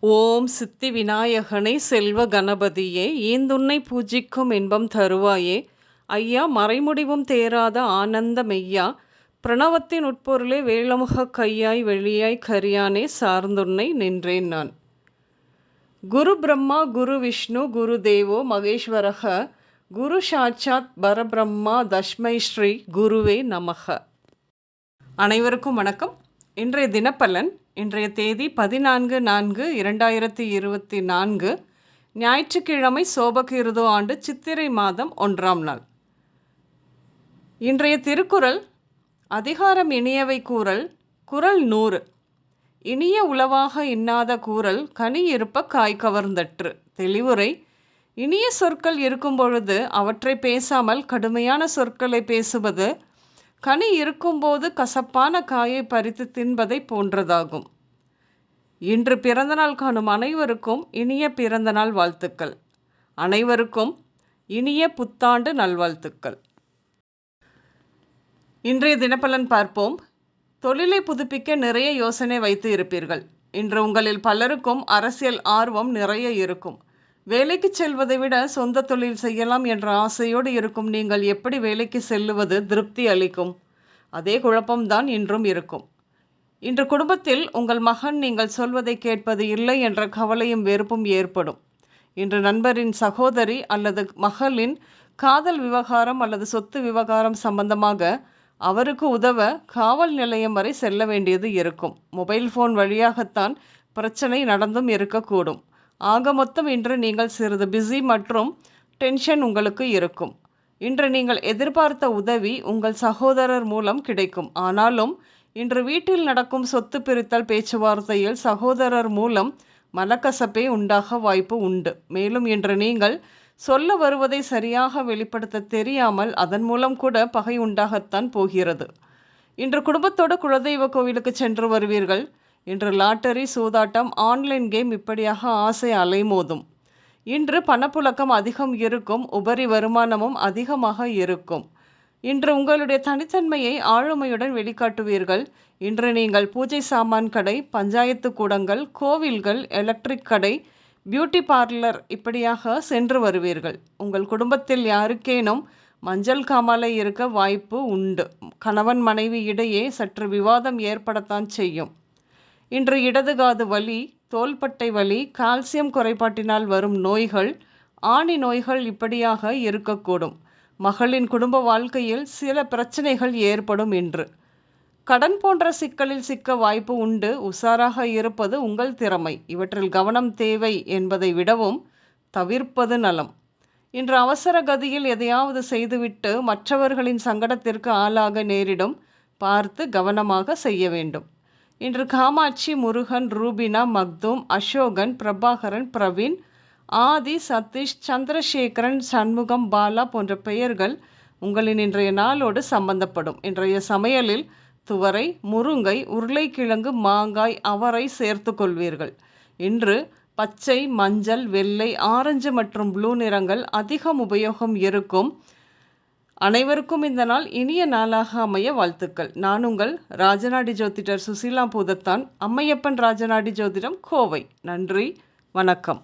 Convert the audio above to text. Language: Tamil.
ஓம் சித்தி விநாயகனை செல்வ கணபதியே ஈந்துன்னை பூஜிக்கும் இன்பம் தருவாயே ஐயா மறைமுடிவும் தேராத ஆனந்த மெய்யா பிரணவத்தின் உட்பொருளே வேளமுக கையாய் வெளியாய் கரியானே சார்ந்துன்னை நின்றேன் நான். குரு பிரம்மா குரு விஷ்ணு குரு தேவோ மகேஸ்வரக குரு சாட்சாத் பரபிரம்மா தஸ்மை ஸ்ரீ குருவே நமக. அனைவருக்கும் வணக்கம். இன்றைய தினப்பலன். இன்றைய தேதி 14/4/2024 ஞாயிற்றுக்கிழமை சோபகிருது ஆண்டு சித்திரை மாதம் 1ஆம் நாள். இன்றைய திருக்குறள் அதிகாரம் இனியவை கூறல். குறள் 100. இனிய உளவாக இன்னாத கூறல் கனி இருப்ப காய் கவர்ந்தற்று. தெளிவுரை. இனிய சொற்கள் இருக்கும் பொழுது அவற்றை பேசாமல் கடுமையான சொற்களை பேசுவது கனி இருக்கும்போது கசப்பான காயை பறித்து தின்பதை போன்றதாகும். இன்று பிறந்தநாள் காணும் அனைவருக்கும் இனிய பிறந்தநாள் வாழ்த்துக்கள். அனைவருக்கும் இனிய புத்தாண்டு நல்வாழ்த்துக்கள். இன்றைய தினப்பலன் பார்ப்போம். தொழிலை புதுப்பிக்க நிறைய யோசனை வைத்து இருப்பீர்கள். இன்று உங்களில் பலருக்கும் அரசியல் ஆர்வம் நிறைய இருக்கும். வேலைக்கு செல்வதை விட சொந்த தொழில் செய்யலாம் என்ற ஆசையோடு இருக்கும் நீங்கள் எப்படி வேலைக்கு செல்லுவது திருப்தி அளிக்கும்? அதே குழப்பம்தான் இன்றும் இருக்கும். இன்று குடும்பத்தில் உங்கள் மகன் நீங்கள் சொல்வதை கேட்பது இல்லை என்ற கவலையும் வெறுப்பும் ஏற்படும். இன்று நண்பரின் சகோதரி அல்லது மகளின் காதல் விவகாரம் அல்லது சொத்து விவகாரம் சம்பந்தமாக அவருக்கு உதவ காவல் நிலையம் வரை செல்ல வேண்டியது இருக்கும். மொபைல் ஃபோன் வழியாகத்தான் பிரச்சனை நடந்தும் இருக்கக்கூடும். ஆக மொத்தம் இன்று நீங்கள் சிறிது பிஸி மற்றும் டென்ஷன் உங்களுக்கு இருக்கும். இன்று நீங்கள் எதிர்பார்த்த உதவி உங்கள் சகோதரர் மூலம் கிடைக்கும். ஆனாலும் இன்று வீட்டில் நடக்கும் சொத்து பிரித்தல் பேச்சுவார்த்தையில் சகோதரர் மூலம் மனக்கசப்பே உண்டாக வாய்ப்பு உண்டு. மேலும் இன்று நீங்கள் சொல்ல வருவதை சரியாக வெளிப்படுத்த தெரியாமல் அதன் மூலம் கூட பகை உண்டாகத்தான் போகிறது. இன்று குடும்பத்தோடு குலதெய்வ கோவிலுக்கு சென்று வருவீர்கள். இன்று லாட்டரி, சூதாட்டம், ஆன்லைன் கேம் இப்படியாக ஆசை அலைமோதும். இன்று பணப்புழக்கம் அதிகம் இருக்கும். உபரி வருமானமும் அதிகமாக இருக்கும். இன்று உங்களுடைய தனித்தன்மையை ஆளுமையுடன் வெளிக்காட்டுவீர்கள். இன்று நீங்கள் பூஜை சாமான் கடை, பஞ்சாயத்து கூடங்கள், கோவில்கள், எலக்ட்ரிக் கடை, பியூட்டி பார்லர் இப்படியாக சென்று வருவீர்கள். உங்கள் குடும்பத்தில் யாருக்கேனும் மஞ்சள் காமாலை இருக்க வாய்ப்பு உண்டு. கணவன் மனைவி இடையே சற்று விவாதம் ஏற்படத்தான் செய்யும். இன்று இடது காது வலி, தோள்பட்டை வலி, கால்சியம் குறைபாட்டினால் வரும் நோய்கள், ஆணி நோய்கள் இப்படியாக இருக்கக்கூடும். மகளின் குடும்ப வாழ்க்கையில் சில பிரச்சனைகள் ஏற்படும். இன்று கடன் போன்ற சிக்கலில் சிக்க வாய்ப்பு உண்டு. உஷாராக இருப்பது உங்கள் திறமை. இவற்றில் கவனம் தேவை என்பதை விடவும் தவிர்ப்பது நலம். இன்று அவசர கதியில் எதையாவது செய்துவிட்டு மற்றவர்களின் சங்கடத்திற்கு ஆளாக நேரிடும். பார்த்து கவனமாக செய்ய வேண்டும். இன்று காமாட்சி, முருகன், ரூபினா, மக்தூம், அசோகன், பிரபாகரன், பிரவீன், ஆதி, சதீஷ், சந்திரசேகரன், சண்முகம், பாலா போன்ற பெயர்கள் உங்களின் இன்றைய நாளோடு சம்பந்தப்படும். இன்றைய சமையலில் துவரை, முருங்கை, உருளைக்கிழங்கு, மாங்காய், அவரை சேர்த்து கொள்வீர்கள். இன்று பச்சை, மஞ்சள், வெள்ளை, ஆரஞ்சு மற்றும் ப்ளூ நிறங்கள் அதிகம் உபயோகம் இருக்கும். அனைவருக்கும் இந்த நாள் இனிய நாளாக அமைய வாழ்த்துக்கள். நான் உங்கள் ராஜநாடி ஜோதிடர் சுசீலா பூதத்தான், அம்மையப்பன் ராஜநாடி ஜோதிடம், கோவை. நன்றி, வணக்கம்.